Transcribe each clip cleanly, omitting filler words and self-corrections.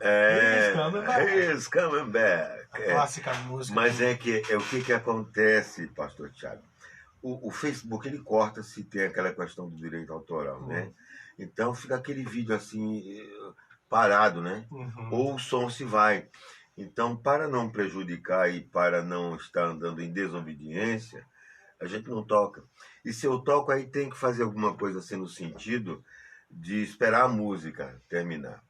He's coming back. A clássica música. Mas o que acontece, pastor Thiago? O Facebook, ele corta se tem aquela questão do direito autoral, né? Então fica aquele vídeo assim, parado, né? Ou o som se vai. Então, para não prejudicar e para não estar andando em desobediência, a gente não toca. E se eu toco, aí tem que fazer alguma coisa assim no sentido de esperar a música terminar.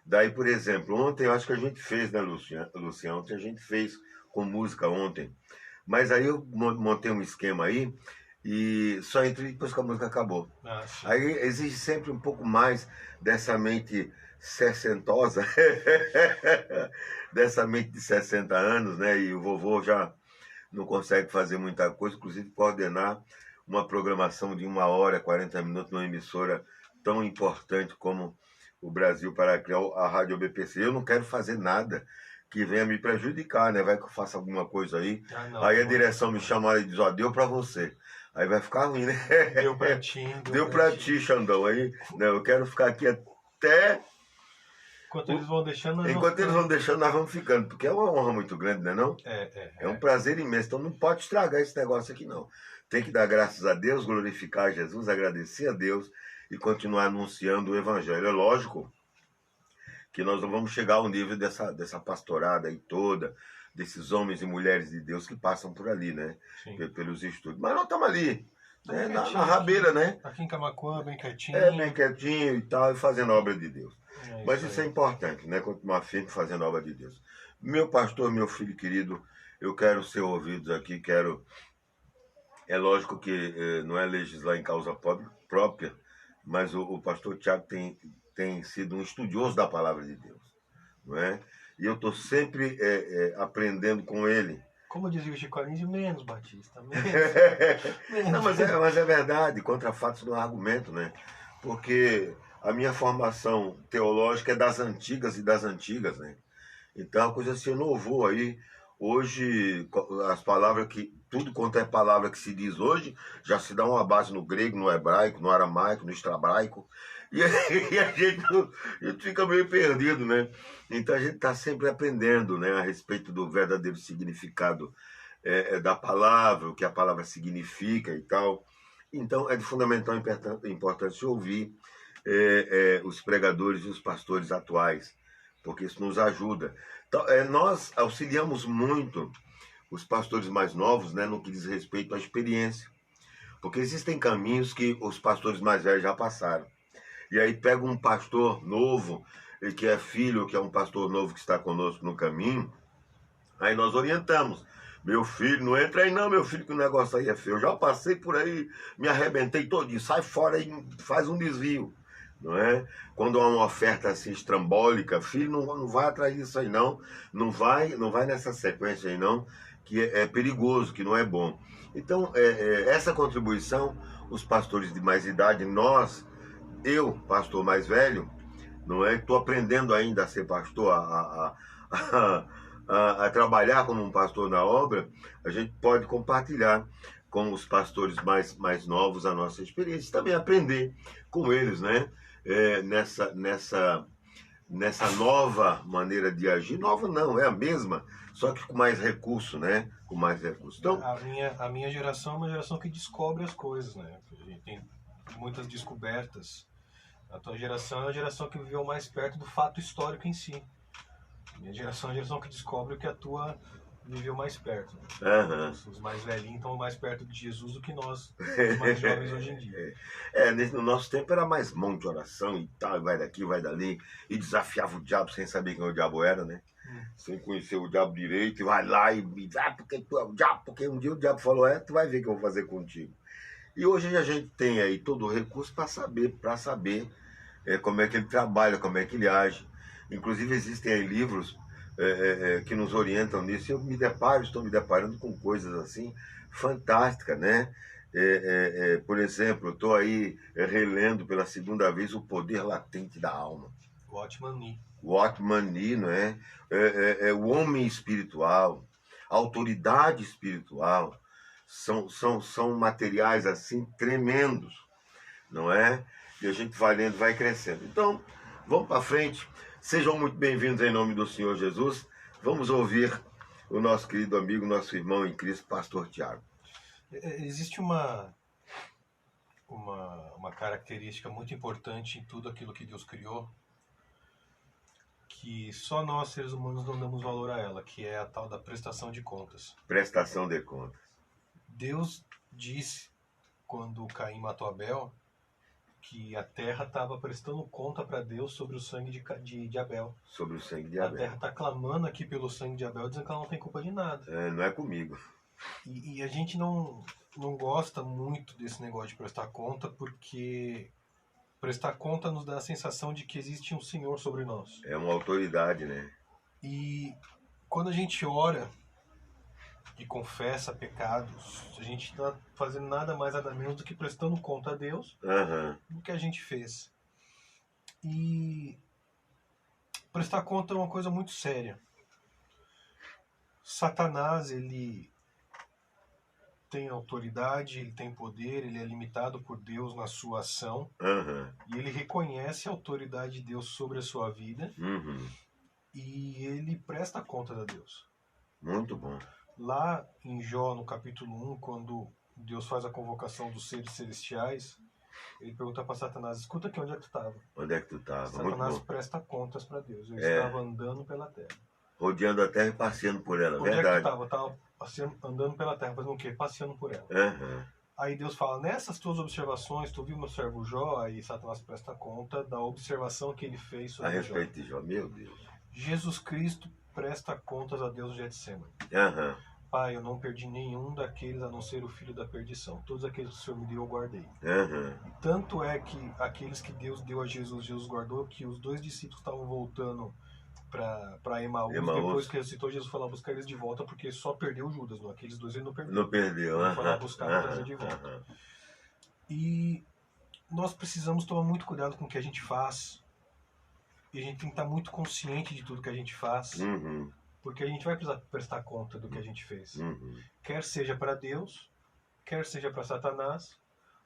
Daí, por exemplo, ontem eu acho que a gente fez, né, Luciano? Ontem a gente fez com música ontem. Mas aí eu montei um esquema aí e só entrei depois que a música acabou. Aí exige sempre um pouco mais dessa mente sessentosa, dessa mente de 60 anos, né? E o vovô já não consegue fazer muita coisa, inclusive coordenar uma programação de 1 hora, 40 minutos numa emissora tão importante como o Brasil para criar a Rádio BPC. Eu não quero fazer nada que venha me prejudicar, né? Vai que eu faça alguma coisa aí. Aí a direção me chama e diz, ó, deu pra você. Aí vai ficar ruim, né? Deu pra ti. Deu pra ti, Xandão. Aí, não, eu quero ficar aqui até... Enquanto eles vão deixando, nós vamos ficando. Porque é uma honra muito grande, né, não? É um prazer imenso. Então não pode estragar esse negócio aqui, não. Tem que dar graças a Deus, glorificar Jesus, agradecer a Deus e continuar anunciando o Evangelho. É lógico que nós não vamos chegar ao nível dessa pastorada aí toda, desses homens e mulheres de Deus que passam por ali, né? Pelos estudos. Mas nós estamos ali, né? Na rabeira, né? Aqui em Camaquã, bem quietinho. Bem quietinho e tal, e fazendo a obra de Deus. Mas isso é importante, né? Continuar firme fazendo a obra de Deus. Meu pastor, meu filho querido, eu quero ser ouvidos aqui, quero... É lógico que não é legislar em causa própria, mas o pastor Thiago tem sido um estudioso da palavra de Deus, não é? E eu estou sempre aprendendo com ele. Como dizia o Chico Anísio, menos, Batista, menos. Não, mas é verdade, contra fatos não há argumento, né? Porque a minha formação teológica é das antigas, né? Então a coisa se inovou aí. Hoje, as palavras tudo quanto é palavra que se diz hoje, já se dá uma base no grego, no hebraico, no aramaico, no extrabraico. E a gente fica meio perdido, né? Então a gente está sempre aprendendo, né, a respeito do verdadeiro significado da palavra, o que a palavra significa e tal. Então é de fundamental importância ouvir os pregadores e os pastores atuais, porque isso nos ajuda. Então, nós auxiliamos muito os pastores mais novos, né, no que diz respeito à experiência. Porque existem caminhos que os pastores mais velhos já passaram. E aí pega um pastor novo, que é filho, que é um pastor novo que está conosco no caminho, aí nós orientamos. Meu filho, não entra aí não, meu filho, que o negócio aí é feio. Eu já passei por aí, me arrebentei todinho, sai fora e faz um desvio. Não é? Quando há uma oferta assim estrambólica, filho, não vai atrás disso aí não, não vai nessa sequência aí não, que é perigoso, que não é bom. Então, essa contribuição, os pastores de mais idade, eu, pastor mais velho, não é? Estou aprendendo ainda a ser pastor, a trabalhar como um pastor na obra, a gente pode compartilhar com os pastores mais novos a nossa experiência, também aprender com eles, né? Nessa nova maneira de agir. Nova não, é a mesma, só que com mais recurso, né? Com mais recurso. Então, a minha geração é uma geração que descobre as coisas, né? A gente tem muitas descobertas. A tua geração é uma geração que viveu mais perto do fato histórico em si. A minha geração é a geração que descobre o que a tua viveu mais perto. Né? Os mais velhinhos estão mais perto de Jesus do que nós, os mais jovens hoje em dia. No nosso tempo era mais monte de oração e tal, vai daqui, vai dali, e desafiava o diabo sem saber quem o diabo era, né? Sem conhecer o diabo direito, e vai lá e diz, porque tu é o diabo, porque um dia o diabo falou, tu vai ver o que eu vou fazer contigo. E hoje a gente tem aí todo o recurso para saber como é que ele trabalha, como é que ele age. Inclusive existem aí livros que nos orientam nisso. Eu estou me deparando com coisas assim fantásticas, né? Por exemplo, estou aí relendo pela segunda vez O Poder Latente da Alma. Watchman Nee, não é? O homem espiritual, a autoridade espiritual, são materiais assim tremendos, não é? E a gente vai lendo, vai crescendo. Então, vamos para frente. Sejam muito bem-vindos em nome do Senhor Jesus. Vamos ouvir o nosso querido amigo, nosso irmão em Cristo, pastor Tiago. Existe uma característica muito importante em tudo aquilo que Deus criou, que só nós, seres humanos, não damos valor a ela, que é a tal da prestação de contas. Prestação de contas. Deus disse, quando Caim matou Abel, que a terra estava prestando conta para Deus sobre o sangue de Abel. Sobre o sangue de A Abel. terra está clamando aqui pelo sangue de Abel, dizendo que ela não tem culpa de nada. Não é comigo. E a gente não gosta muito desse negócio de prestar conta, porque prestar conta nos dá a sensação de que existe um Senhor sobre nós. É uma autoridade, né? E quando a gente ora e confessa pecados, a gente está fazendo nada mais, nada menos do que prestando conta a Deus do que a gente fez. E prestar conta é uma coisa muito séria. Satanás, ele tem autoridade, ele tem poder, ele é limitado por Deus na sua ação, e ele reconhece a autoridade de Deus sobre a sua vida, e ele presta contas a Deus. Muito bom. Lá em Jó, no capítulo 1, quando Deus faz a convocação dos seres celestiais, ele pergunta para Satanás: escuta aqui, onde é que tu estava? Onde é que tu estava? Satanás presta contas para Deus. Eu estava andando pela terra. Rodeando a terra e passeando por ela, onde verdade. Onde é que tu estava? Estava andando pela terra, fazendo o quê? Passeando por ela. Aí Deus fala: nessas tuas observações, tu viu meu servo Jó? Aí Satanás presta conta da observação que ele fez sobre Jó. A respeito de Jó, meu Deus. Jesus Cristo presta contas a Deus no Getsemane. Pai, eu não perdi nenhum daqueles a não ser o filho da perdição. Todos aqueles que o Senhor me deu, eu guardei. E tanto é que aqueles que Deus deu a Jesus, Jesus guardou, que os 2 discípulos estavam voltando para Emaús. Depois que ressuscitou, Jesus foi lá buscar eles de volta, porque só perdeu Judas. Não? Aqueles 2 ele não perdeu. Não perdeu. Ele foi lá buscar e trazer de volta. E nós precisamos tomar muito cuidado com o que a gente faz. E a gente tem que estar muito consciente de tudo que a gente faz. Porque a gente vai precisar prestar conta do que a gente fez. Quer seja para Deus, quer seja para Satanás,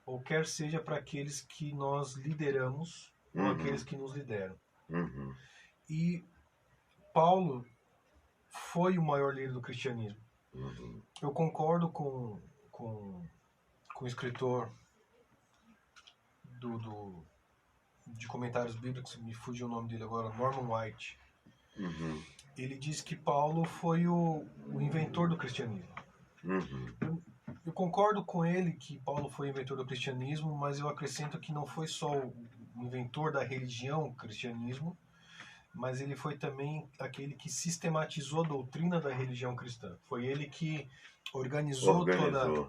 ou quer seja para aqueles que nós lideramos, ou aqueles que nos lideram. E Paulo foi o maior líder do cristianismo. Eu concordo com o escritor de comentários bíblicos, me fugiu o nome dele agora, Norman White. Ele diz que Paulo foi o inventor do cristianismo. Eu concordo com ele que Paulo foi o inventor do cristianismo, mas eu acrescento que não foi só o inventor da religião cristianismo, mas ele foi também aquele que sistematizou a doutrina da religião cristã. Foi ele que organizou.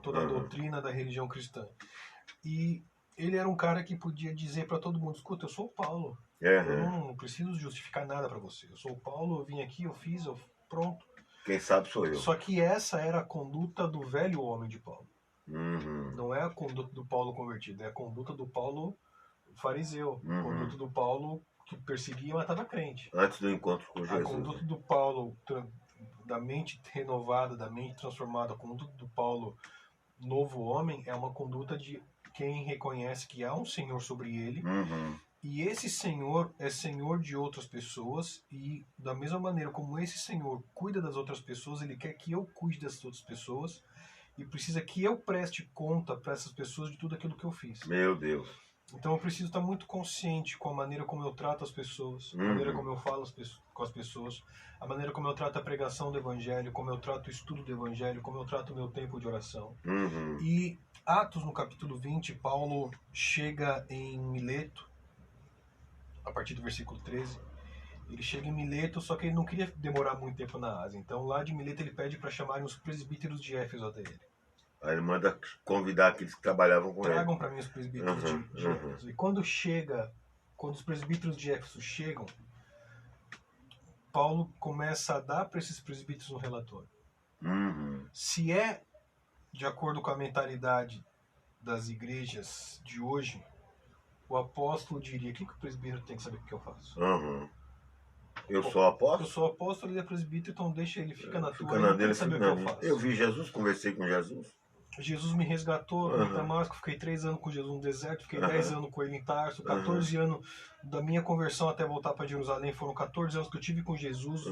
Toda a doutrina da religião cristã. E ele era um cara que podia dizer para todo mundo: escuta, eu sou o Paulo. Eu não preciso justificar nada para você. Eu sou o Paulo, eu vim aqui, eu fiz, pronto. Quem sabe sou eu. Só que essa era a conduta do velho homem de Paulo. Não é a conduta do Paulo convertido, é a conduta do Paulo fariseu. A conduta do Paulo que perseguia e matava crente. Antes do encontro com Jesus. A conduta do Paulo da mente renovada, da mente transformada, a conduta do Paulo novo homem é uma conduta de quem reconhece que há um Senhor sobre ele. E esse Senhor é Senhor de outras pessoas, e da mesma maneira como esse Senhor cuida das outras pessoas, ele quer que eu cuide das outras pessoas, e precisa que eu preste conta para essas pessoas de tudo aquilo que eu fiz. Meu Deus. Então eu preciso estar muito consciente com a maneira como eu trato as pessoas, a maneira como eu falo com as pessoas, a maneira como eu trato a pregação do Evangelho, como eu trato o estudo do Evangelho, como eu trato o meu tempo de oração. E Atos, no capítulo 20, Paulo chega em Mileto, a partir do versículo 13, ele chega em Mileto, só que ele não queria demorar muito tempo na Ásia. Então lá de Mileto ele pede para chamarem os presbíteros de Éfeso até ele. Aí ele manda convidar aqueles que trabalhavam com ele. Tragam para mim os presbíteros de Éfeso. E quando os presbíteros de Éfeso chegam, Paulo começa a dar para esses presbíteros um relatório. Se é de acordo com a mentalidade das igrejas de hoje, o apóstolo diria: o que o presbítero tem que saber o que eu faço? Eu sou apóstolo? Eu sou apóstolo, ele é presbítero, então deixa ele, fica na tua, ele tem que saber o que eu faço. Eu vi Jesus, conversei com Jesus. Jesus me resgatou em Damasco, fiquei 3 anos com Jesus no deserto, fiquei 10 anos com ele em Tarso, 14 anos da minha conversão até voltar para Jerusalém, foram 14 anos que eu tive com Jesus.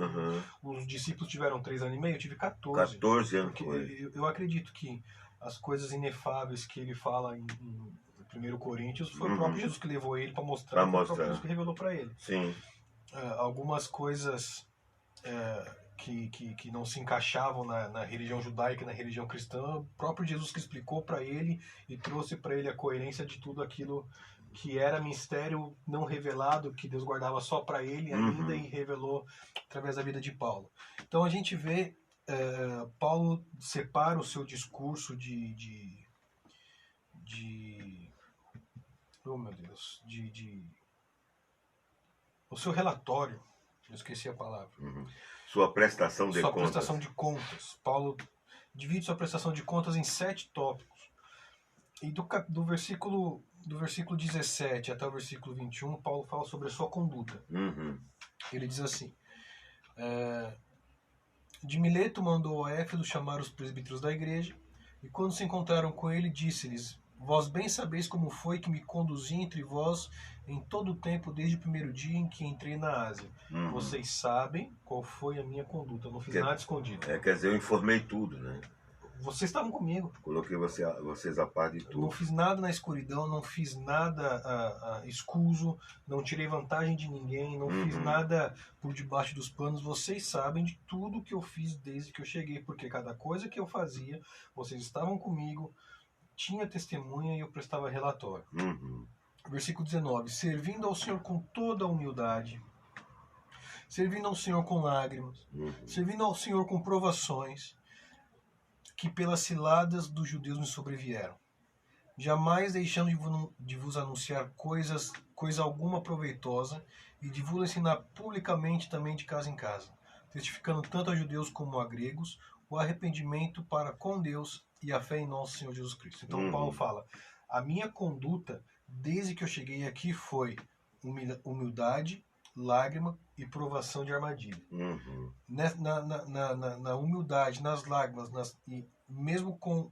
Os discípulos tiveram 3 anos e meio, eu tive 14. 14 anos porque com ele. eu acredito que as coisas inefáveis que ele fala em 1 Coríntios foi o próprio Jesus que levou ele para mostrar, foi o próprio Jesus que revelou para ele. Sim. Algumas coisas que não se encaixavam na religião judaica e na religião cristã, o próprio Jesus que explicou para ele e trouxe para ele a coerência de tudo aquilo que era mistério não revelado, que Deus guardava só para ele ainda e revelou através da vida de Paulo. Então a gente vê Paulo separa o seu discurso oh meu Deus, o seu relatório, eu esqueci a palavra. Sua prestação de contas. Sua prestação de contas. Paulo divide sua prestação de contas em 7 tópicos. E do versículo 17 até o versículo 21, Paulo fala sobre a sua conduta. Ele diz assim: de Mileto mandou a Éfeso chamar os presbíteros da igreja, e quando se encontraram com ele, disse-lhes: vós bem sabeis como foi que me conduzi entre vós em todo o tempo, desde o primeiro dia em que entrei na Ásia. Vocês sabem qual foi a minha conduta, eu não fiz nada escondido. Quer dizer, eu informei tudo, né? Vocês estavam comigo. Coloquei vocês a par de tudo. Eu não fiz nada na escuridão, não fiz nada escuso, não tirei vantagem de ninguém, não fiz nada por debaixo dos panos. Vocês sabem de tudo que eu fiz desde que eu cheguei, porque cada coisa que eu fazia, vocês estavam comigo, tinha testemunha e eu prestava relatório. Versículo 19: servindo ao Senhor com toda a humildade, servindo ao Senhor com lágrimas, servindo ao Senhor com provações, que pelas ciladas dos judeus me sobrevieram, jamais deixando de vos anunciar coisa alguma proveitosa, e de vos ensinar publicamente também de casa em casa, testificando tanto a judeus como a gregos o arrependimento para com Deus e a fé em nosso Senhor Jesus Cristo. Então Paulo fala: a minha conduta desde que eu cheguei aqui foi humildade, lágrima e provação de armadilha. Na humildade, nas lágrimas, e mesmo com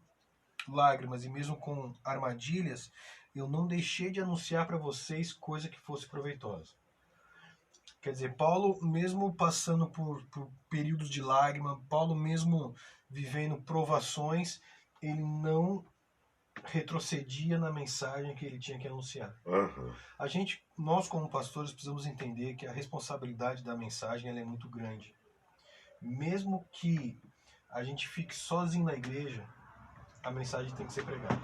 lágrimas e mesmo com armadilhas, eu não deixei de anunciar para vocês coisa que fosse proveitosa. Quer dizer, Paulo mesmo passando por períodos de lágrima, Paulo mesmo vivendo provações, ele não retrocedia na mensagem que ele tinha que anunciar. Nós como pastores precisamos entender que a responsabilidade da mensagem ela é muito grande. Mesmo que a gente fique sozinho na igreja, a mensagem tem que ser pregada.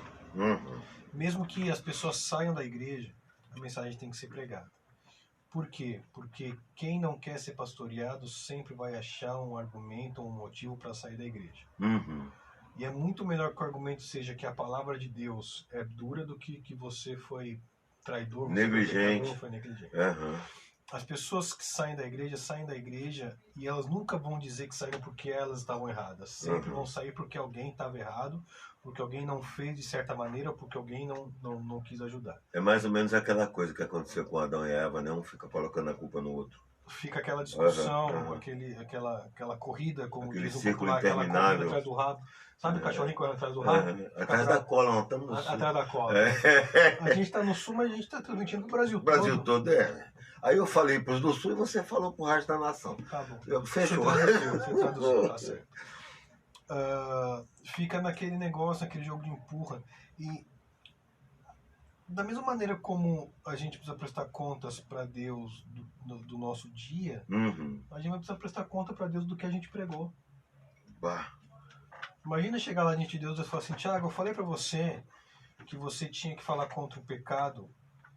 Mesmo que as pessoas saiam da igreja, a mensagem tem que ser pregada. Por quê? Porque quem não quer ser pastoreado sempre vai achar um argumento ou um motivo para sair da igreja. E é muito melhor que o argumento seja que a palavra de Deus é dura do que você foi traidor, negligente. Foi negligente. As pessoas que saem da igreja e elas nunca vão dizer que saíram porque elas estavam erradas. Sempre vão sair porque alguém estava errado, porque alguém não fez de certa maneira, ou porque alguém não quis ajudar. É mais ou menos aquela coisa que aconteceu com Adão e Eva, né? Um fica colocando a culpa no outro. Fica aquela discussão, aquela corrida, como aquele diz o círculo popular, aquela corrida atrás do rabo. Sabe o cachorrinho correndo atrás do rabo? Atrás da cola, não estamos no sul. Atrás da cola. A gente está no sul, mas a gente está transmitindo para o Brasil todo. O Brasil todo, Aí eu falei para os do sul e você falou para o resto da nação. Tá bom. Fechou. Você traduziu, tá certo. Fica naquele negócio, naquele jogo de empurra. E da mesma maneira como a gente precisa prestar contas para Deus do nosso dia, a gente vai precisar prestar conta para Deus do que a gente pregou. Imagina chegar lá diante de Deus e falar assim: Tiago, eu falei para você que você tinha que falar contra o pecado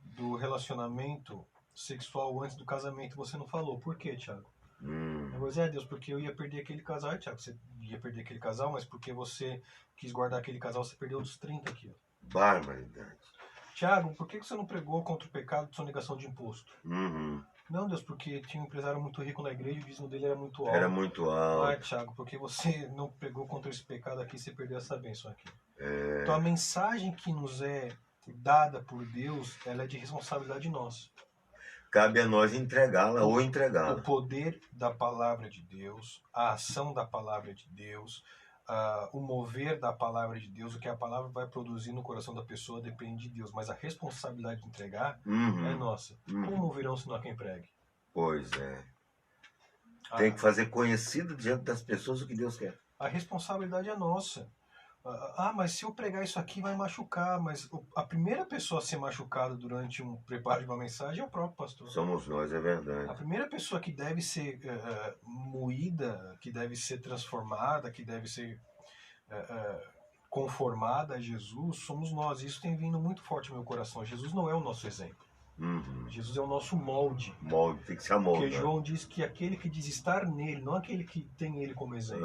do relacionamento sexual antes do casamento, você não falou. Por quê, Tiago? Eu vou dizer: Deus, porque eu ia perder aquele casal. Tiago, você ia perder aquele casal, mas porque você quis guardar aquele casal, você perdeu dos 30 aqui. Barbaridade. Tiago, por que você não pregou contra o pecado de sonegação de imposto? Não, Deus, porque tinha um empresário muito rico na igreja e o dízimo dele era muito alto. Era muito alto. Tiago, porque você não pregou contra esse pecado aqui, você perdeu essa bênção aqui. Então a mensagem que nos é dada por Deus, ela é de responsabilidade nossa. Cabe a nós entregá-la ou entregá-la. O poder da palavra de Deus, a ação da palavra de Deus, o mover da palavra de Deus, o que a palavra vai produzir no coração da pessoa depende de Deus, mas a responsabilidade de entregar é nossa. Como ouvirão se não há quem pregue? Pois é. Tem que fazer conhecido diante das pessoas o que Deus quer. A responsabilidade é nossa. Mas se eu pregar isso aqui vai machucar. Mas a primeira pessoa a ser machucada durante um preparo de uma mensagem é o próprio pastor. Somos nós, é verdade. A primeira pessoa que deve ser moída, que deve ser transformada, que deve ser conformada a Jesus, somos nós. Isso tem vindo muito forte no meu coração. Jesus não é o nosso exemplo. Jesus é o nosso molde. Molde, tem que se amoldar. Porque João diz que aquele que diz estar nele, não aquele que tem ele como exemplo.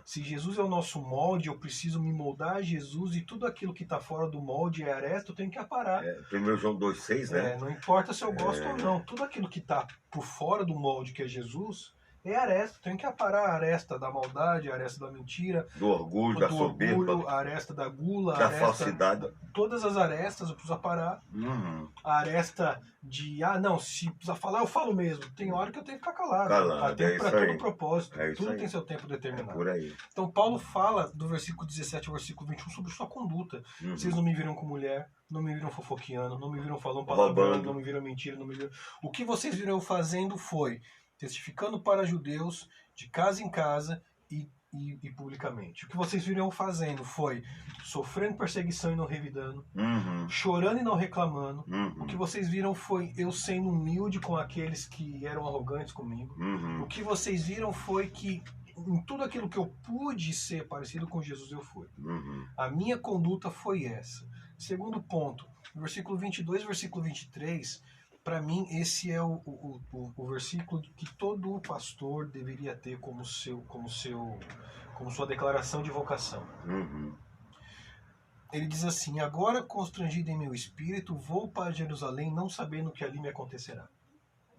Se Jesus é o nosso molde, eu preciso me moldar a Jesus, e tudo aquilo que está fora do molde é aresta, eu tenho que aparar. 1 João 2,6, né? Não importa se eu gosto ou não, tudo aquilo que está por fora do molde que é Jesus é aresta, tem que aparar a aresta da maldade, a aresta da mentira, do orgulho, da soberba, a aresta da gula, da falsidade. Todas as arestas eu preciso aparar. A aresta de, se precisa falar, eu falo mesmo. Tem hora que eu tenho que ficar calado. Há tempo para todo propósito. Tudo tem seu tempo determinado. Por aí. Então Paulo fala do versículo 17 ao versículo 21 sobre sua conduta. Vocês não me viram com mulher, não me viram fofoqueando, não me viram falando palavrão, não me viram mentira, não me viram... O que vocês viram eu fazendo foi testificando para judeus, de casa em casa e publicamente. O que vocês viram eu fazendo foi sofrendo perseguição e não revidando, chorando e não reclamando. O que vocês viram foi eu sendo humilde com aqueles que eram arrogantes comigo. O que vocês viram foi que em tudo aquilo que eu pude ser parecido com Jesus, eu fui. A minha conduta foi essa. Segundo ponto, no versículo 22 e versículo 23... Para mim, esse é o versículo que todo pastor deveria ter como sua declaração de vocação. Ele diz assim: agora constrangido em meu espírito, vou para Jerusalém, não sabendo o que ali me acontecerá.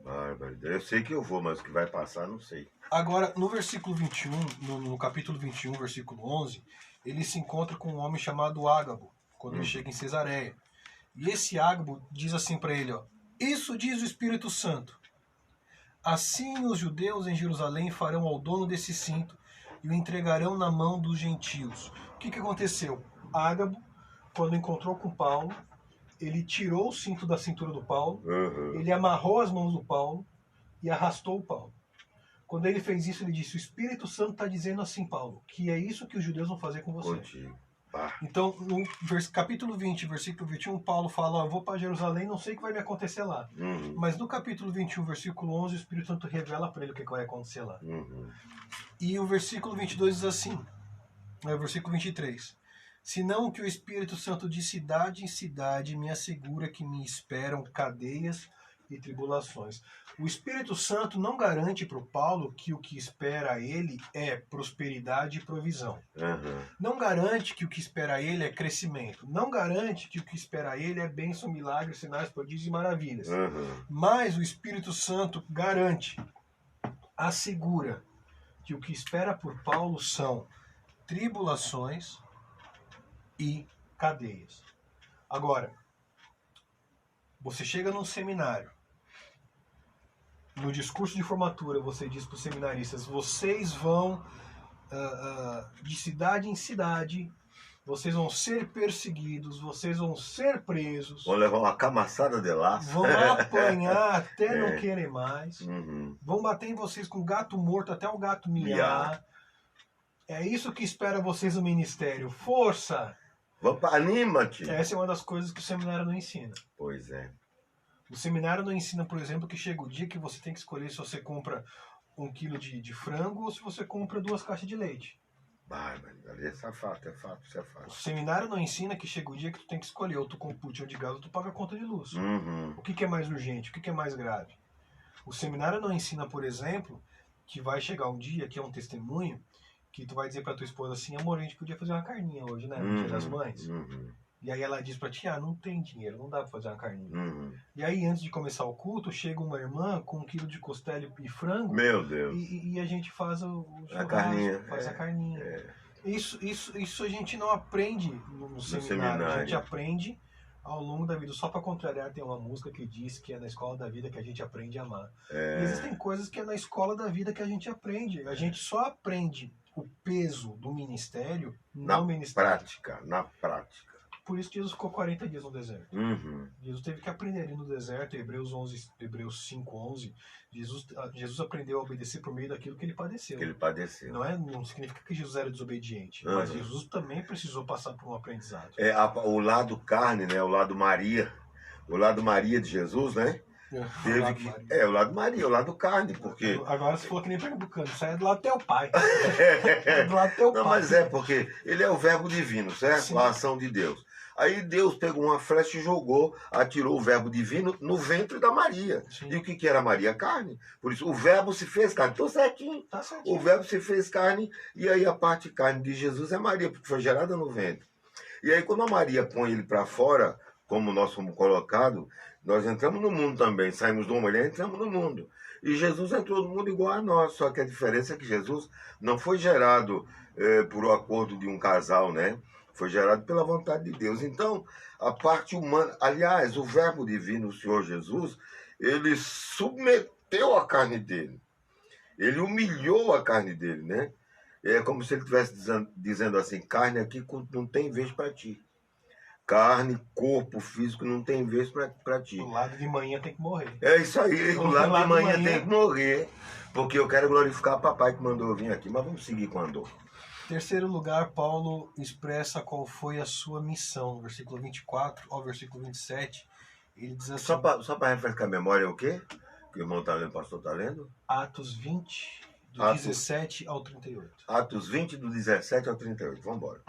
Bárbaro, eu sei que eu vou, mas o que vai passar, não sei. Agora, no versículo 21, no capítulo 21, versículo 11, ele se encontra com um homem chamado Ágabo, quando ele chega em Cesareia. E esse Ágabo diz assim para ele, isso diz o Espírito Santo. Assim os judeus em Jerusalém farão ao dono desse cinto e o entregarão na mão dos gentios. O que aconteceu? Ágabo, quando encontrou com Paulo, ele tirou o cinto da cintura do Paulo, ele amarrou as mãos do Paulo e arrastou o Paulo. Quando ele fez isso, ele disse, o Espírito Santo está dizendo assim, Paulo, que é isso que os judeus vão fazer com você. Então, no capítulo 20, versículo 21, Paulo fala, eu vou para Jerusalém, não sei o que vai me acontecer lá. Mas no capítulo 21, versículo 11, o Espírito Santo revela para ele o que vai acontecer lá. E o versículo 22 diz assim, o versículo 23, senão que o Espírito Santo de cidade em cidade me assegura que me esperam cadeias e tribulações. O Espírito Santo não garante para o Paulo que o que espera a ele é prosperidade e provisão. Não garante que o que espera a ele é crescimento. Não garante que o que espera a ele é bênção, milagres, sinais, prodígios e maravilhas. Mas o Espírito Santo garante, assegura, que o que espera por Paulo são tribulações e cadeias. Agora, você chega num seminário, no discurso de formatura você diz para os seminaristas, vocês vão de cidade em cidade, vocês vão ser perseguidos, vocês vão ser presos, vão levar uma camaçada de laço, vão apanhar até não querer mais, vão bater em vocês com gato morto até o gato miar. É isso que espera vocês no ministério. Força! Anima-te! Essa é uma das coisas que o seminário não ensina. Pois é. O seminário não ensina, por exemplo, que chega o dia que você tem que escolher se você compra 1 quilo de frango ou se você compra 2 caixas de leite. Bárbaro, isso é fato, isso é fato. O seminário não ensina que chega o dia que tu tem que escolher, ou tu compra um putinho de gás ou tu paga a conta de luz. O que é mais urgente? O que é mais grave? O seminário não ensina, por exemplo, que vai chegar um dia, que é um testemunho, que tu vai dizer pra tua esposa assim, amor, a gente podia fazer uma carninha hoje, né? No Dia das Mães. E aí ela diz pra ti, não tem dinheiro, não dá pra fazer uma carninha. E aí, antes de começar o culto, chega uma irmã com 1 quilo de costela e frango. Meu Deus. E a gente faz o churrasco, carninha, faz a carninha. Isso a gente não aprende no seminário. A gente aprende ao longo da vida. Só pra contrariar, tem uma música que diz que é na escola da vida que a gente aprende a amar. E existem coisas que é na escola da vida que a gente aprende. A gente só aprende o peso do ministério Na no ministério. na prática. Por isso que Jesus ficou 40 dias no deserto. Uhum. Jesus teve que aprender ali no deserto, Hebreus 5:11. Jesus aprendeu a obedecer por meio daquilo que ele padeceu. Que ele padeceu. Não significa que Jesus era desobediente, mas Jesus também precisou passar por um aprendizado. O lado carne, né? O lado Maria de Jesus, né? O lado Maria, o lado carne, porque... Agora você falou que nem pernambucano, isso aí é do lado do teu pai. É do lado do teu pai. Não, mas porque ele é o verbo divino, certo? Sim. A ação de Deus. Aí Deus pegou uma flecha e atirou o verbo divino no ventre da Maria. Sim. E o que era Maria? Carne. Por isso, o verbo se fez carne. Tô certinho. Tá certinho. O verbo se fez carne, e aí a parte carne de Jesus é Maria, porque foi gerada no ventre. E aí, quando a Maria põe ele para fora, como nós fomos colocados, nós entramos no mundo também. Saímos de uma mulher e entramos no mundo. E Jesus entrou no mundo igual a nós, só que a diferença é que Jesus não foi gerado por um acordo de um casal, né? Foi gerado pela vontade de Deus. Então, a parte humana... Aliás, o verbo divino, o Senhor Jesus, ele submeteu a carne dele. Ele humilhou a carne dele, né? É como se ele estivesse dizendo assim, carne aqui não tem vez para ti. Carne, corpo físico não tem vez para ti. O lado de manhã tem que morrer. É isso aí, o lado de manhã tem que morrer, porque eu quero glorificar o papai que mandou eu vir aqui, mas vamos seguir com a dor. Terceiro lugar, Paulo expressa qual foi a sua missão, no versículo 24 ao versículo 27. Ele diz assim... Só para refrescar a memória, o quê? Que o irmão está lendo, o pastor está lendo? Atos 20, do 17 ao 38. Atos 20, do 17 ao 38. Vamos embora.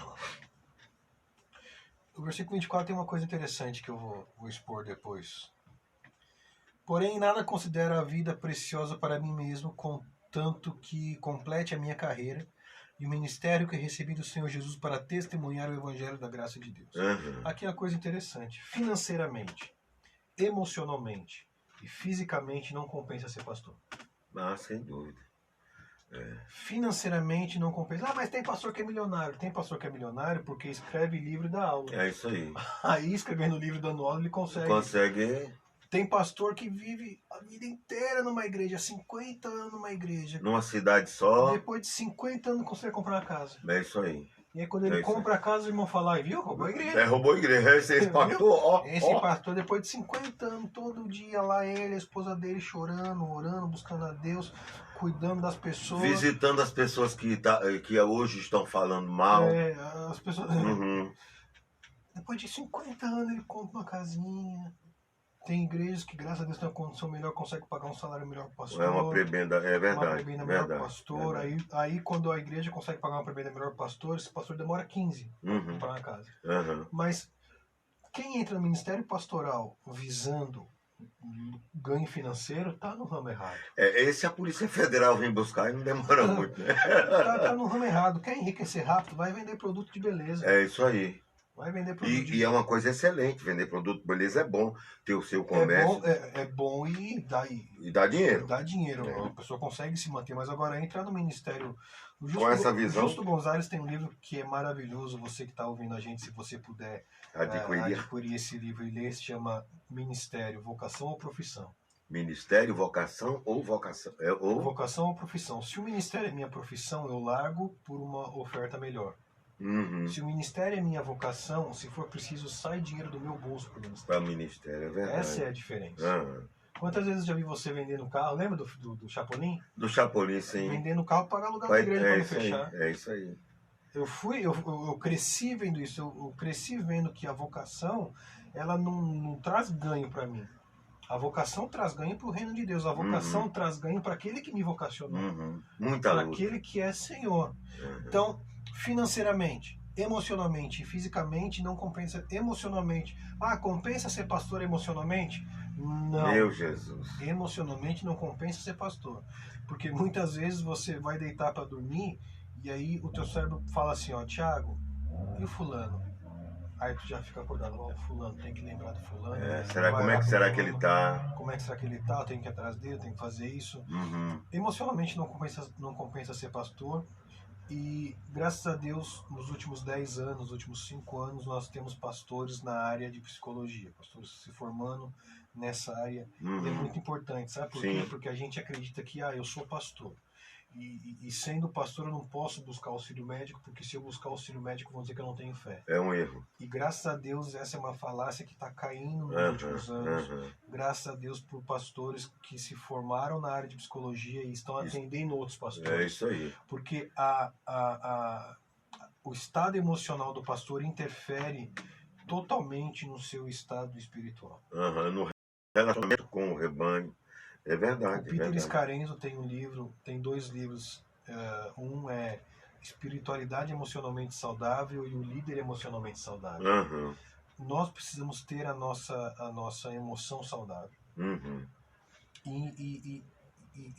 O versículo 24 tem uma coisa interessante que eu vou expor depois. Porém, nada considero a vida preciosa para mim mesmo, contanto que complete a minha carreira e o ministério que recebi do Senhor Jesus para testemunhar o evangelho da graça de Deus. Uhum. Aqui é uma coisa interessante. Financeiramente, emocionalmente e fisicamente não compensa ser pastor. Ah, sem dúvida. Financeiramente não compensa. Ah, mas tem pastor que é milionário. Tem pastor que é milionário porque escreve livro e dá aula. É isso aí. Aí, escrevendo o livro e dando aula, ele consegue. Tem pastor que vive a vida inteira numa igreja, 50 anos numa igreja. Numa cidade só. Depois de 50 anos não consegue comprar uma casa. É isso aí. E aí quando ele compra a casa, o irmão fala, viu, roubou a igreja. Roubou a igreja. Esse pastor, Esse pastor, depois de 50 anos, todo dia lá ele, a esposa dele chorando, orando, buscando a Deus, cuidando das pessoas. Visitando as pessoas que hoje estão falando mal. As pessoas... Uhum. Depois de 50 anos ele compra uma casinha. Tem igrejas que, graças a Deus, tem uma condição melhor, consegue pagar um salário melhor para o pastor. É uma prebenda, é verdade. Uma prebenda melhor para o pastor. Aí, quando a igreja consegue pagar uma prebenda melhor para o pastor, esse pastor demora 15 para comprar uma casa. Uhum. Mas quem entra no ministério pastoral visando ganho financeiro, tá no ramo errado. Esse a Polícia Federal vem buscar e não demora muito, né? Tá no ramo errado. Quer enriquecer rápido, vai vender produto de beleza. É isso aí. Vai vender produto e é uma coisa excelente, vender produto de beleza é bom, ter o seu comércio. É bom e dá dinheiro. Dá dinheiro, a pessoa consegue se manter, mas agora entrar no ministério... Com essa visão... O Justo Gonzalez tem um livro que é maravilhoso, você que está ouvindo a gente, se você puder adquirir esse livro e ler, se chama Ministério, Vocação ou Profissão. Ministério, vocação ou vocação? Vocação ou profissão. Se o ministério é minha profissão, eu largo por uma oferta melhor. Uhum. Se o ministério é minha vocação, se for preciso, sai dinheiro do meu bolso para o ministério. Para o ministério, é verdade. Essa é a diferença. Uhum. Quantas vezes já vi você vendendo carro? Lembra do Chapolin? Do Chapolin, sim. Vendendo carro para pagar lugar na igreja para ele fechar. É isso aí. Eu cresci vendo isso. Eu cresci vendo que a vocação, ela não traz ganho para mim. A vocação traz ganho para o reino de Deus. A vocação traz ganho para aquele que me vocacionou. Muita luta. Para aquele que é Senhor. Então, financeiramente, emocionalmente e fisicamente não compensa emocionalmente. Ah, compensa ser pastor emocionalmente? Não. Meu Jesus. Emocionalmente não compensa ser pastor. Porque muitas vezes você vai deitar para dormir e aí o teu cérebro fala assim, ó, Thiago, e o fulano? Aí tu já fica acordado, ó, fulano, tem que lembrar do fulano. Como é que será que ele tá? Como é que será que ele tá? Tem que ir atrás dele, tem que fazer isso. Emocionalmente não compensa ser pastor. E graças a Deus, nos últimos 10 anos, nos últimos 5 anos, nós temos pastores na área de psicologia, pastores se formando nessa área. E é muito importante, sabe por quê? Porque a gente acredita que, eu sou pastor. E sendo pastor, eu não posso buscar auxílio médico, porque se eu buscar auxílio médico, vão dizer que eu não tenho fé. É um erro. E graças a Deus, essa é uma falácia que está caindo nos últimos anos. Graças a Deus por pastores que se formaram na área de psicologia e estão atendendo outros pastores. É isso aí. Porque o estado emocional do pastor interfere totalmente no seu estado espiritual. No relacionamento com o rebanho. É verdade. O Peter Scarenzo tem 2 livros. Um é Espiritualidade Emocionalmente Saudável e O Líder Emocionalmente Saudável. Nós precisamos ter a nossa emoção saudável. E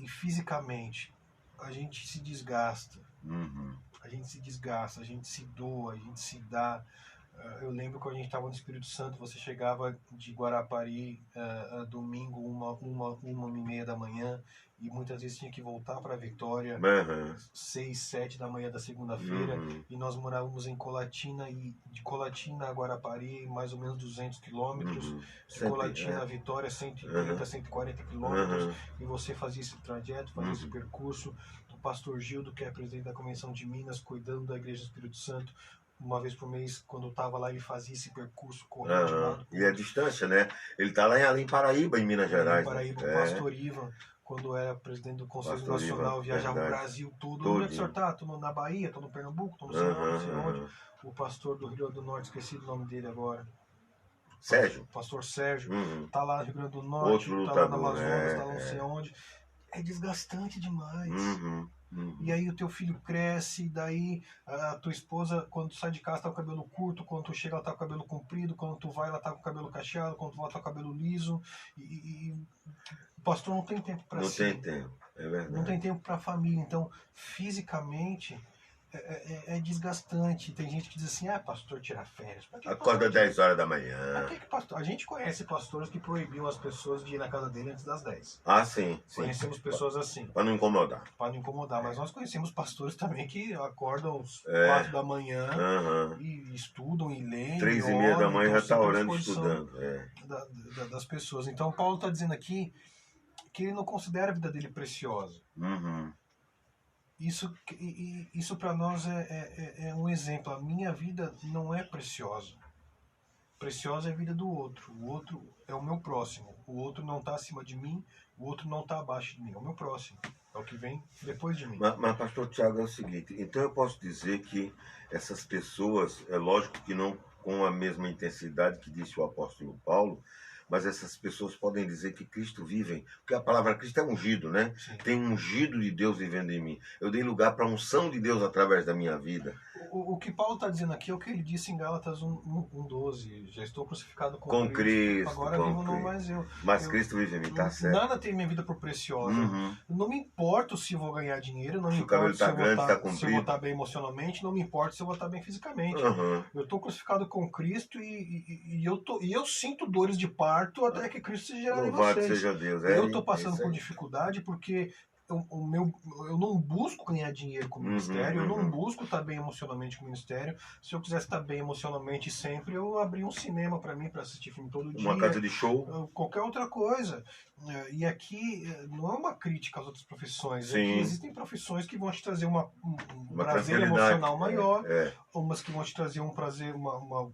fisicamente, a gente se desgasta. A gente se doa, a gente se dá. Eu lembro quando a gente estava no Espírito Santo, você chegava de Guarapari domingo, 1h30 da manhã, e muitas vezes tinha que voltar para Vitória 6, 7 da manhã da segunda-feira, e nós morávamos em Colatina, e de Colatina a Guarapari, mais ou menos 200 quilômetros, de Colatina a Vitória, 130, 140 quilômetros, e você fazia esse trajeto, fazia esse percurso. O pastor Gildo, que é presidente da Convenção de Minas, cuidando da Igreja do Espírito Santo, uma vez por mês, quando eu estava lá, ele fazia esse percurso correndo de lado. E a distância, né? Ele está lá em Paraíba, em Minas Gerais. Em Paraíba, o pastor Ivan, quando era presidente do Conselho Nacional, viajava o Brasil todo. Onde é que o senhor está? Estou na Bahia, estou no Pernambuco, estou não sei onde. O pastor do Rio Grande do Norte, esqueci o nome dele agora. Sérgio. Pastor Sérgio, está lá no Rio Grande do Norte, está lá no Amazonas, está lá não sei onde. É desgastante demais. E aí o teu filho cresce, e daí a tua esposa, quando tu sai de casa, tá com o cabelo curto, quando tu chega, ela tá com o cabelo comprido, quando tu vai, ela tá com o cabelo cacheado, quando tu volta, tá com o cabelo liso. E o pastor não tem tempo para si. Não tem tempo, é verdade. Não tem tempo para a família. Então, fisicamente, é desgastante. Tem gente que diz assim, pastor tira férias. Acorda 10 horas da manhã. A gente conhece pastores que proibiam as pessoas de ir na casa dele antes das 10. Sim. Conhecemos pessoas assim. Para não incomodar. Mas nós conhecemos pastores também que acordam às 4 da manhã e estudam e leem. 3h30 da manhã já está orando e estudando. Das pessoas. Então, Paulo está dizendo aqui que ele não considera a vida dele preciosa. Isso para nós é um exemplo. A minha vida não é preciosa. Preciosa é a vida do outro. O outro é o meu próximo. O outro não está acima de mim. O outro não está abaixo de mim. É o meu próximo. É o que vem depois de mim. Mas pastor Tiago, é o seguinte. Então eu posso dizer que essas pessoas, é lógico que não com a mesma intensidade que disse o apóstolo Paulo, mas essas pessoas podem dizer que Cristo vive, porque a palavra Cristo é ungido, né? Sim. Tem um ungido de Deus vivendo em mim. Eu dei lugar para a unção de Deus através da minha vida. O que Paulo está dizendo aqui é o que ele disse em Gálatas 1:12. Já estou crucificado com Cristo. Agora vivo não mais eu. Mas Cristo vive em mim, tá certo. Nada tem minha vida por preciosa. Não me importo se vou ganhar dinheiro, não me importa se eu vou estar bem emocionalmente, não me importa se eu vou estar bem fisicamente. Eu estou crucificado com Cristo e eu sinto dores de parto até que Cristo seja gerado em vocês. Seja Deus. Eu estou passando por dificuldade porque eu não busco ganhar dinheiro com o ministério, eu não busco estar bem emocionalmente com o ministério. Se eu quisesse estar bem emocionalmente sempre, eu abria um cinema para mim, para assistir filme todo dia. Uma casa de show. Qualquer outra coisa. E aqui não é uma crítica às outras profissões. Sim. Aqui existem profissões que vão te trazer um prazer emocional maior, umas que vão te trazer um prazer, uma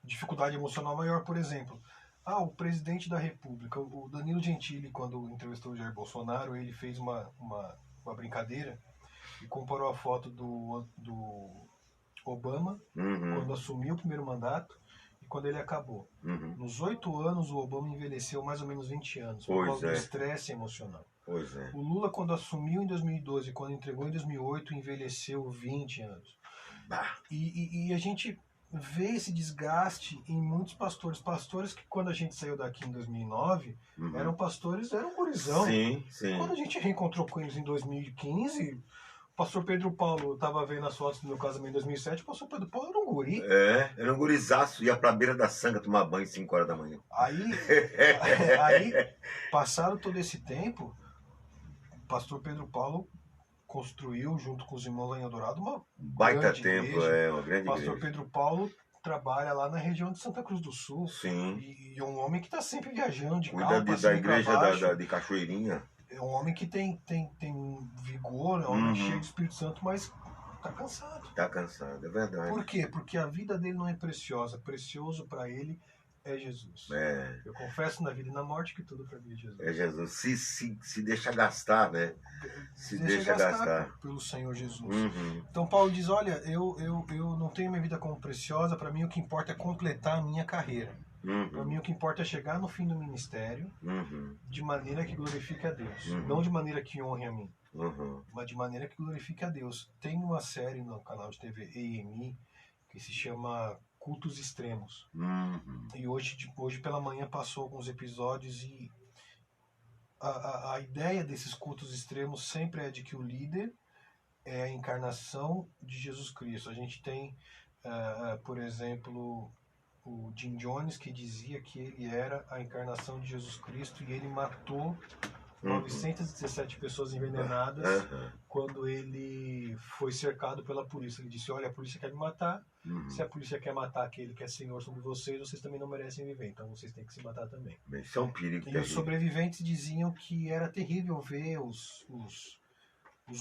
dificuldade emocional maior, por exemplo. O presidente da República, o Danilo Gentili, quando entrevistou o Jair Bolsonaro, ele fez uma brincadeira e comparou a foto do Obama, quando assumiu o primeiro mandato, e quando ele acabou. Nos 8 anos, o Obama envelheceu mais ou menos 20 anos, por causa do estresse emocional. O Lula, quando assumiu em 2012 e quando entregou em 2008, envelheceu 20 anos. E a gente vê esse desgaste em muitos pastores que quando a gente saiu daqui em 2009 eram gurizão. Sim. Quando a gente reencontrou com eles em 2015, o pastor Pedro Paulo, eu estava vendo as fotos do meu casamento em 2007, o pastor Pedro Paulo era um guri. Era um gurizaço, ia pra beira da Sanga tomar banho 5 horas da manhã. Aí passado todo esse tempo, o pastor Pedro Paulo construiu, junto com os irmãos lá em Eldorado, uma baita templo, uma grande igreja. O pastor Pedro Paulo trabalha lá na região de Santa Cruz do Sul. Sim. E é um homem que está sempre viajando de Cuida carro, da igreja de Cachoeirinha. É um homem que tem vigor, é um homem cheio de Espírito Santo, mas tá cansado. Tá cansado, é verdade. Por quê? Porque a vida dele não é preciosa. Precioso para ele é Jesus. É. Eu confesso na vida e na morte que tudo para mim é Jesus. É Jesus. Se deixa gastar, né? Se deixa gastar pelo Senhor Jesus. Uhum. Então Paulo diz, olha, eu não tenho minha vida como preciosa, para mim o que importa é completar a minha carreira. Para mim o que importa é chegar no fim do ministério de maneira que glorifique a Deus. Não de maneira que honre a mim, mas de maneira que glorifique a Deus. Tem uma série no canal de TV AME que se chama Cultos Extremos. E hoje pela manhã passou alguns episódios e a ideia desses cultos extremos sempre é de que o líder é a encarnação de Jesus Cristo. A gente tem, por exemplo, o Jim Jones, que dizia que ele era a encarnação de Jesus Cristo e ele matou 917 pessoas envenenadas quando ele foi cercado pela polícia. Ele disse, olha, a polícia quer me matar, se a polícia quer matar aquele que é senhor sobre vocês também não merecem viver, então vocês têm que se matar também. Isso é um perigo. E os sobreviventes diziam que era terrível ver os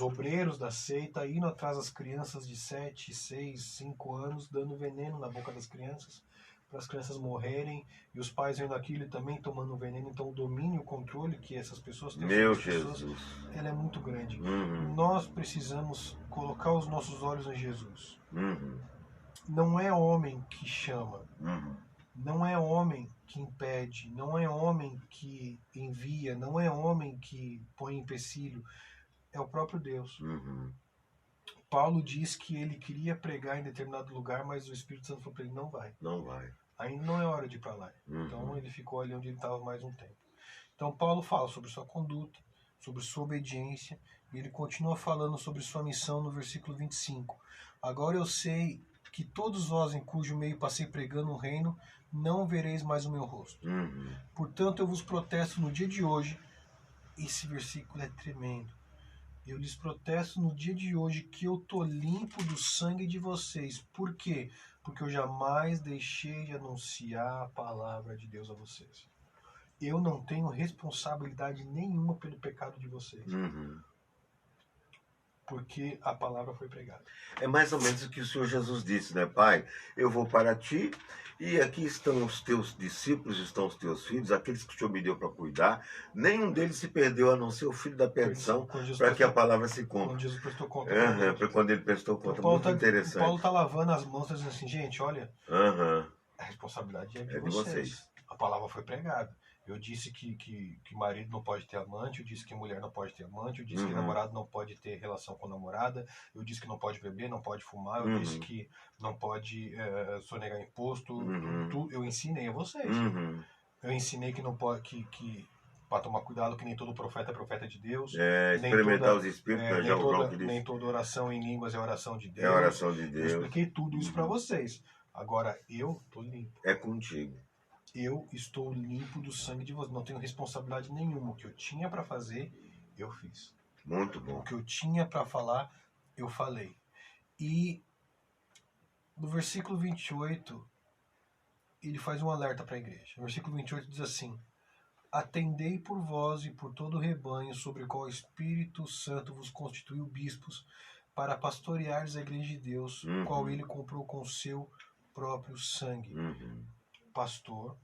obreiros da seita indo atrás das crianças de 7, 6, 5 anos, dando veneno na boca das crianças, para as crianças morrerem, e os pais vendo aquilo e também tomando veneno. Então o domínio, o controle que essas pessoas têm sobre as pessoas, ela é muito grande. Nós precisamos colocar os nossos olhos em Jesus. Não é homem que chama, não é homem que impede, não é homem que envia, não é homem que põe empecilho, é o próprio Deus. Paulo diz que ele queria pregar em determinado lugar, mas o Espírito Santo falou para ele, não vai. Não vai. Ainda não é hora de ir para lá. Então ele ficou ali onde ele estava mais um tempo. Então Paulo fala sobre sua conduta, sobre sua obediência, e ele continua falando sobre sua missão no versículo 25. Agora eu sei que todos vós em cujo meio passei pregando o reino, não vereis mais o meu rosto. Portanto eu vos protesto no dia de hoje, esse versículo é tremendo. Eu lhes protesto no dia de hoje que eu tô limpo do sangue de vocês. Por quê? Porque eu jamais deixei de anunciar a palavra de Deus a vocês. Eu não tenho responsabilidade nenhuma pelo pecado de vocês. Porque a palavra foi pregada. É mais ou menos o que o Senhor Jesus disse, né? Pai, eu vou para ti e aqui estão os teus discípulos, estão os teus filhos, aqueles que o Senhor me deu para cuidar. Nenhum deles se perdeu, a não ser o filho da perdição, para que a palavra se cumpra. Quando Jesus prestou conta. Quando ele prestou conta, muito interessante. Paulo está lavando as mãos, dizendo assim, gente, olha, a responsabilidade é de vocês. A palavra foi pregada. Eu disse que marido não pode ter amante, eu disse que mulher não pode ter amante, eu disse que namorado não pode ter relação com namorada, eu disse que não pode beber, não pode fumar, eu disse que não pode sonegar imposto. Eu ensinei a vocês. Eu ensinei que não pode, que para tomar cuidado, que nem todo profeta é profeta de Deus. Experimentar os espíritos, nem toda oração em línguas é oração de Deus. É oração de Deus. Eu expliquei tudo isso para vocês. Agora eu estou limpo. É contigo. Eu estou limpo do sangue de vocês. Não tenho responsabilidade nenhuma. O que eu tinha para fazer, eu fiz. Muito bom. O que eu tinha para falar, eu falei. E no versículo 28, ele faz um alerta para a igreja. No versículo 28 diz assim: atendei por vós e por todo o rebanho sobre o qual o Espírito Santo vos constituiu bispos, para pastoreares a igreja de Deus, qual ele comprou com seu próprio sangue. Pastor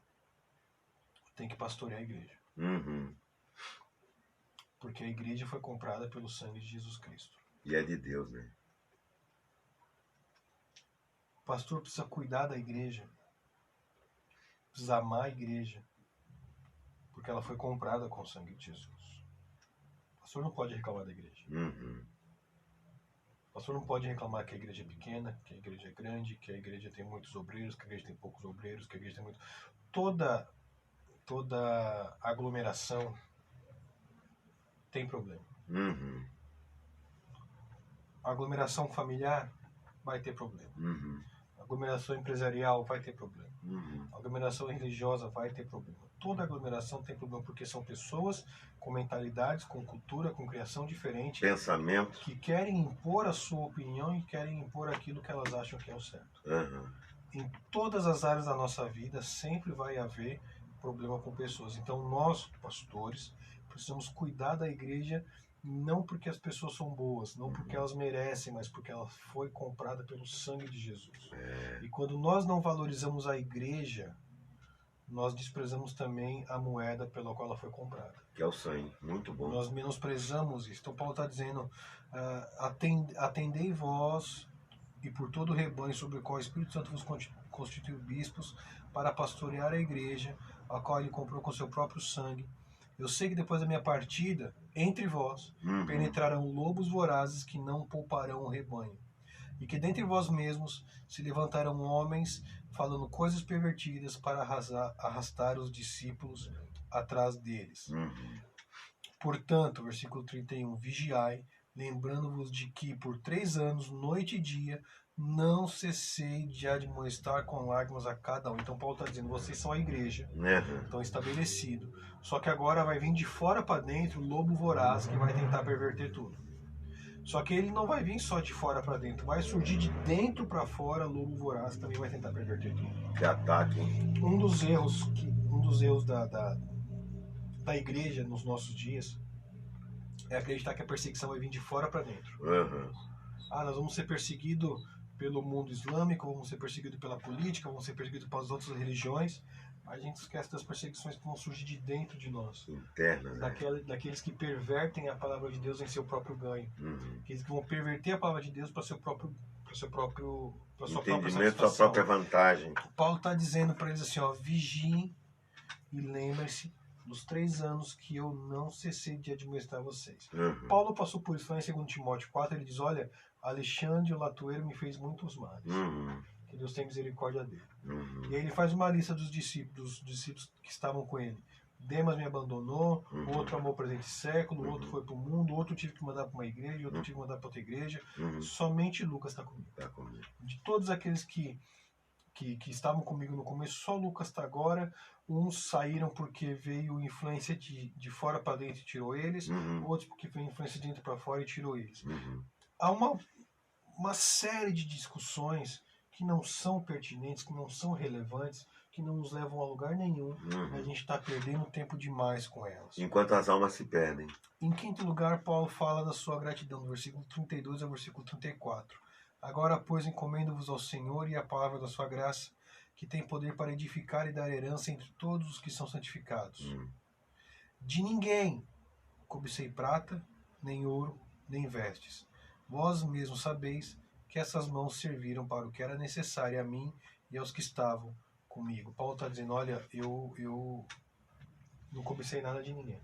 tem que pastorear a igreja. Porque a igreja foi comprada pelo sangue de Jesus Cristo. E é de Deus, né? O pastor precisa cuidar da igreja. Precisa amar a igreja. Porque ela foi comprada com o sangue de Jesus. O pastor não pode reclamar da igreja. O pastor não pode reclamar que a igreja é pequena, que a igreja é grande, que a igreja tem muitos obreiros, que a igreja tem poucos obreiros, que a igreja tem muito... Toda aglomeração tem problema. A aglomeração familiar vai ter problema. A aglomeração empresarial vai ter problema. A aglomeração religiosa vai ter problema. Toda aglomeração tem problema porque são pessoas com mentalidades, com cultura, com criação diferente, pensamento, que querem impor a sua opinião e querem impor aquilo que elas acham que é o certo. Em todas as áreas da nossa vida sempre vai haver problema com pessoas. Então nós, pastores, Precisamos cuidar da igreja, não porque as pessoas são boas, não porque elas merecem, mas porque ela foi comprada pelo sangue de Jesus. E quando nós não valorizamos a igreja, nós desprezamos também a moeda pela qual ela foi comprada. Que é o sangue. Muito bom. Nós menosprezamos isso. Então Paulo está dizendo, atendei vós e por todo o rebanho sobre o qual o Espírito Santo vos constituiu bispos para pastorear a igreja, a qual ele comprou com seu próprio sangue. Eu sei que depois da minha partida, entre vós, penetrarão lobos vorazes que não pouparão o rebanho. E que dentre vós mesmos se levantarão homens falando coisas pervertidas para arrastar os discípulos atrás deles. Portanto, versículo 31, vigiai, lembrando-vos de que por 3 anos, noite e dia, não cessei de admoestar com lágrimas a cada um. Então Paulo está dizendo, vocês são a igreja, estão estabelecidos. Só que agora vai vir de fora para dentro o lobo voraz que vai tentar perverter tudo. Só que ele não vai vir só de fora para dentro, vai surgir de dentro para fora lobo voraz que também vai tentar perverter tudo. Que ataque. Um dos erros da igreja nos nossos dias é acreditar que a perseguição vai vir de fora para dentro. Nós vamos ser perseguidos pelo mundo islâmico, vamos ser perseguidos pela política, vamos ser perseguidos pelas outras religiões. A gente esquece das perseguições que vão surgir de dentro de nós. Internas, daqueles que pervertem a palavra de Deus em seu próprio ganho. Aqueles que vão perverter a palavra de Deus para sua própria entendimento, sua própria vantagem. Paulo está dizendo para eles assim, vigiem e lembrem-se dos 3 anos que eu não cessei de admoestar vocês. Paulo passou por isso lá em 2 Timóteo 4, ele diz, olha, Alexandre o latoeiro me fez muitos males. Que Deus tenha misericórdia dele. E aí ele faz uma lista dos discípulos que estavam com ele. Demas me abandonou, outro amou o presente século, outro foi para o mundo, outro tive que mandar para uma igreja, outro tive que mandar para outra igreja. Somente Lucas está comigo. De todos aqueles que estavam comigo no começo, só Lucas está agora. Uns saíram porque veio influência de fora para dentro e tirou eles, outros porque veio influência de dentro para fora e tirou eles. Há uma série de discussões que não são pertinentes, que não são relevantes, que não nos levam a lugar nenhum, e a gente está perdendo tempo demais com elas. Enquanto as almas se perdem. Em quinto lugar, Paulo fala da sua gratidão, do versículo 32 ao versículo 34. Agora, pois, encomendo-vos ao Senhor e à palavra da sua graça, que tem poder para edificar e dar herança entre todos os que são santificados. De ninguém cobicei prata, nem ouro, nem vestes. Vós mesmos sabeis que essas mãos serviram para o que era necessário a mim e aos que estavam comigo. Paulo está dizendo, olha, eu não cobicei nada de ninguém.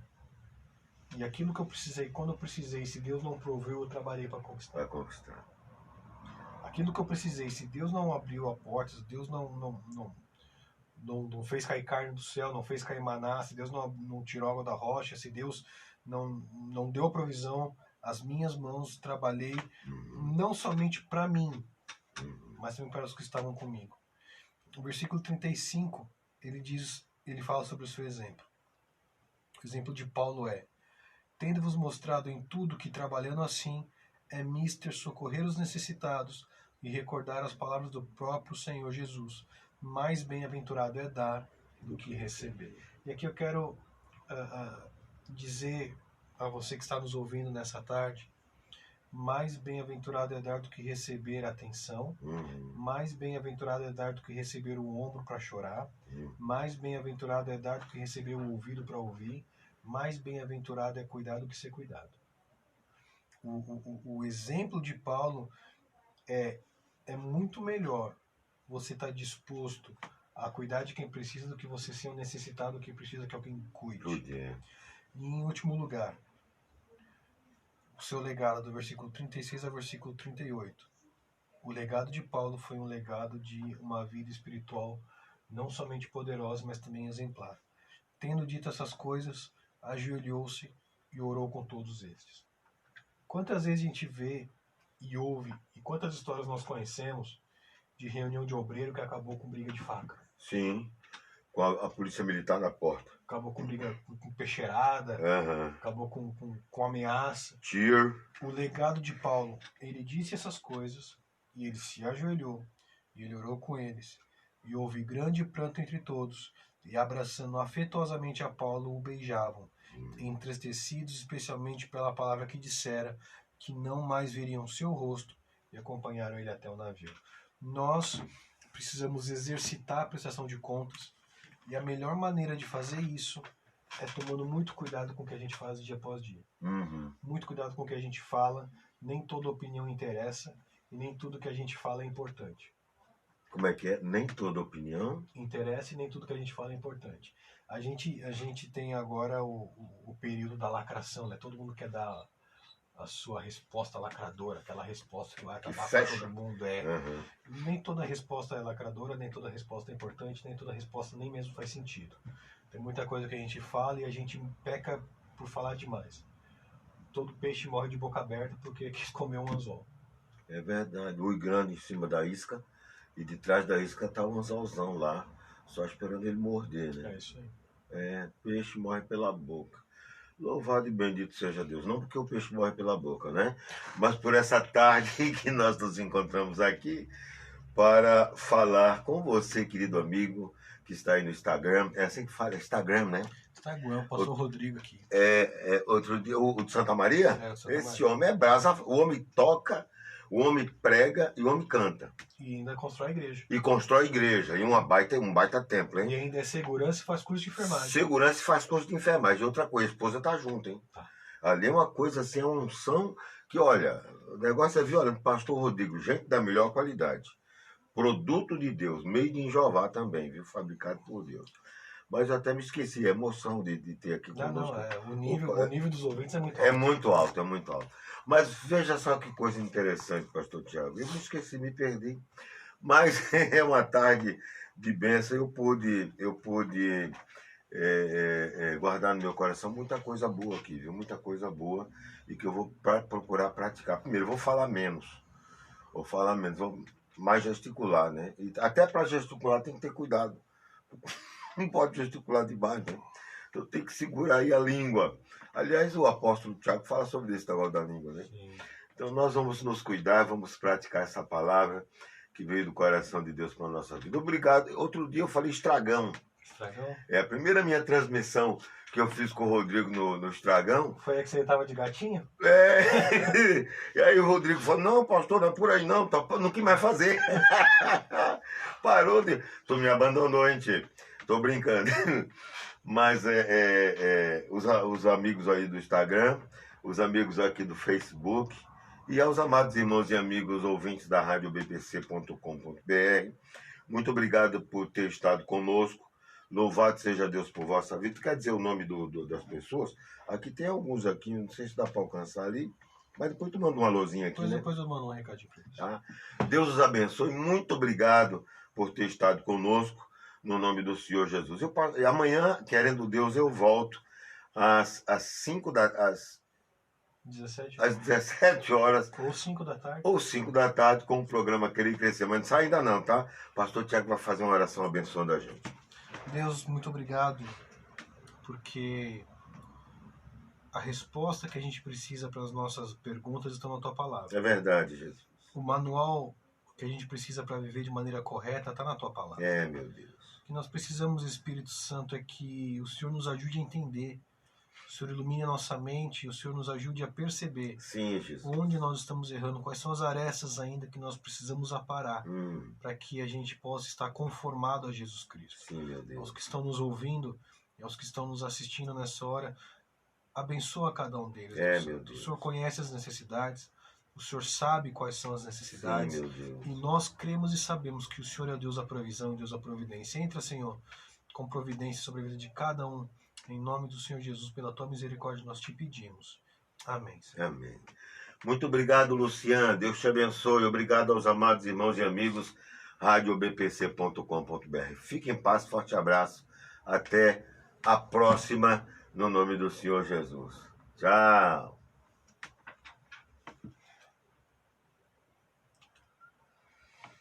E aquilo que eu precisei, quando eu precisei, se Deus não proveu, eu trabalhei para conquistar. Aquilo que eu precisei, se Deus não abriu a porta, se Deus não fez cair carne do céu, não fez cair maná, se Deus não tirou água da rocha, se Deus não deu a provisão, as minhas mãos trabalhei não somente para mim, mas também para os que estavam comigo. No versículo 35, ele fala sobre o seu exemplo. O exemplo de Paulo é: tendo-vos mostrado em tudo que trabalhando assim é mister socorrer os necessitados e recordar as palavras do próprio Senhor Jesus. Mais bem-aventurado é dar do que receber. E aqui eu quero dizer a você que está nos ouvindo nessa tarde, mais bem-aventurado é dar do que receber atenção, mais bem-aventurado é dar do que receber o ombro para chorar, mais bem-aventurado é dar do que receber o ouvido para ouvir, mais bem-aventurado é cuidar do que ser cuidado. O exemplo de Paulo é muito melhor você estar disposto a cuidar de quem precisa do que você ser um necessitado que precisa que alguém cuide. E em último lugar, o seu legado, do versículo 36 ao versículo 38. O legado de Paulo foi um legado de uma vida espiritual não somente poderosa, mas também exemplar. Tendo dito essas coisas, ajoelhou-se e orou com todos estes. Quantas vezes a gente vê e ouve, e quantas histórias nós conhecemos de reunião de obreiro que acabou com briga de faca? Sim, com a polícia militar na porta. Acabou com briga com peixeirada, acabou com ameaça. Tiro. O legado de Paulo, ele disse essas coisas, e ele se ajoelhou, e ele orou com eles. E houve grande pranto entre todos, e abraçando afetuosamente a Paulo, o beijavam. entristecidos especialmente pela palavra que dissera, que não mais veriam seu rosto, e acompanharam ele até o navio. Nós precisamos exercitar a prestação de contas, e a melhor maneira de fazer isso é tomando muito cuidado com o que a gente faz dia após dia. Muito cuidado com o que a gente fala. Nem toda opinião interessa e nem tudo que a gente fala é importante. Como é que é? Nem toda opinião interessa e nem tudo que a gente fala é importante. A gente tem agora o período da lacração, né? Todo mundo quer dar a sua resposta lacradora, aquela resposta que vai acabar com todo mundo. Nem toda resposta é lacradora, nem toda resposta é importante, nem toda resposta nem mesmo faz sentido. Tem muita coisa que a gente fala e a gente peca por falar demais. Todo peixe morre de boca aberta porque quis comer um anzol. É verdade. Ui grande em cima da isca e de trás da isca tá um anzolzão lá, só esperando ele morder, né? É isso aí. Peixe morre pela boca. Louvado e bendito seja Deus. Não porque o peixe morre pela boca, né? Mas por essa tarde que nós nos encontramos aqui para falar com você, querido amigo, que está aí no Instagram. É assim que fala, Instagram, né? Instagram, passou o Rodrigo aqui. Outro dia, o de Santa Maria? O Santa Esse Maria. homem é brasa. O homem toca, o homem prega e o homem canta. E ainda constrói igreja. E constrói igreja. E um baita templo, hein? E ainda é segurança e faz curso de enfermagem. Segurança e faz curso de enfermagem. E outra coisa, a esposa tá junto, hein? Tá. Ali é uma coisa assim, é uma unção que, olha, o negócio é violento. Pastor Rodrigo, gente da melhor qualidade. Produto de Deus, made in Jeová também, viu? Fabricado por Deus. Mas eu até me esqueci, a emoção de ter aqui conosco. O nível dos ouvintes é muito alto. É muito alto, é muito alto. Mas veja só que coisa interessante, pastor Tiago. Eu me esqueci, me perdi. Mas é uma tarde de bênção. Eu pude guardar no meu coração muita coisa boa aqui, viu? Muita coisa boa e que eu vou procurar praticar. Primeiro, eu vou falar menos. Vou mais gesticular, né? E até para gesticular tem que ter cuidado. Não pode gesticular demais, né? Então tem que segurar aí a língua. Aliás, o apóstolo Tiago fala sobre esse negócio da língua, né? Sim. Então nós vamos nos cuidar, vamos praticar essa palavra que veio do coração de Deus para a nossa vida. Obrigado. Outro dia eu falei estragão. Estragão? A primeira minha transmissão que eu fiz com o Rodrigo no Estragão. Foi aí que você estava de gatinho? E aí o Rodrigo falou, não, pastor, não é por aí não, não quis mais fazer. Parou de... Tu me abandonou, hein, tio? Tô brincando. Mas os amigos aí do Instagram, os amigos aqui do Facebook e aos amados irmãos e amigos ouvintes da rádio bbc.com.br, muito obrigado por ter estado conosco. Louvado seja Deus por vossa vida. Quer dizer o nome das pessoas? Aqui tem alguns aqui, não sei se dá para alcançar ali, mas depois tu manda uma alôzinha aqui, né? Depois eu mando um recadinho para eles. Tá? Deus os abençoe. Muito obrigado por ter estado conosco, no nome do Senhor Jesus. Amanhã, querendo Deus, eu volto às 17 horas. Ou 5 da tarde. Ou 5 da tarde, com o programa Querer e Crescer. Mas não sai ainda não, tá? Pastor Tiago vai fazer uma oração abençoando a gente. Deus, muito obrigado, porque a resposta que a gente precisa para as nossas perguntas está na Tua Palavra. É verdade, Jesus. O manual que a gente precisa para viver de maneira correta está na Tua Palavra. Meu Deus. O que nós precisamos, Espírito Santo, é que o Senhor nos ajude a entender, o Senhor ilumine a nossa mente, o Senhor nos ajude a perceber. Sim, Jesus. Onde nós estamos errando, quais são as arestas ainda que nós precisamos aparar para que a gente possa estar conformado a Jesus Cristo. Sim, meu Deus. Aos que estão nos ouvindo e aos que estão nos assistindo nessa hora, abençoa cada um deles. Meu Deus. O Senhor conhece as necessidades, o Senhor sabe quais são as necessidades. Sim, meu Deus. E nós cremos e sabemos que o Senhor é o Deus da provisão e Deus da providência. Entra, Senhor, com providência sobre a vida de cada um. Em nome do Senhor Jesus, pela Tua misericórdia, nós te pedimos. Amém, Senhor. Amém. Muito obrigado, Luciano. Deus te abençoe. Obrigado aos amados irmãos e amigos, radiobpc.com.br. Fique em paz, forte abraço. Até a próxima, no nome do Senhor Jesus. Tchau.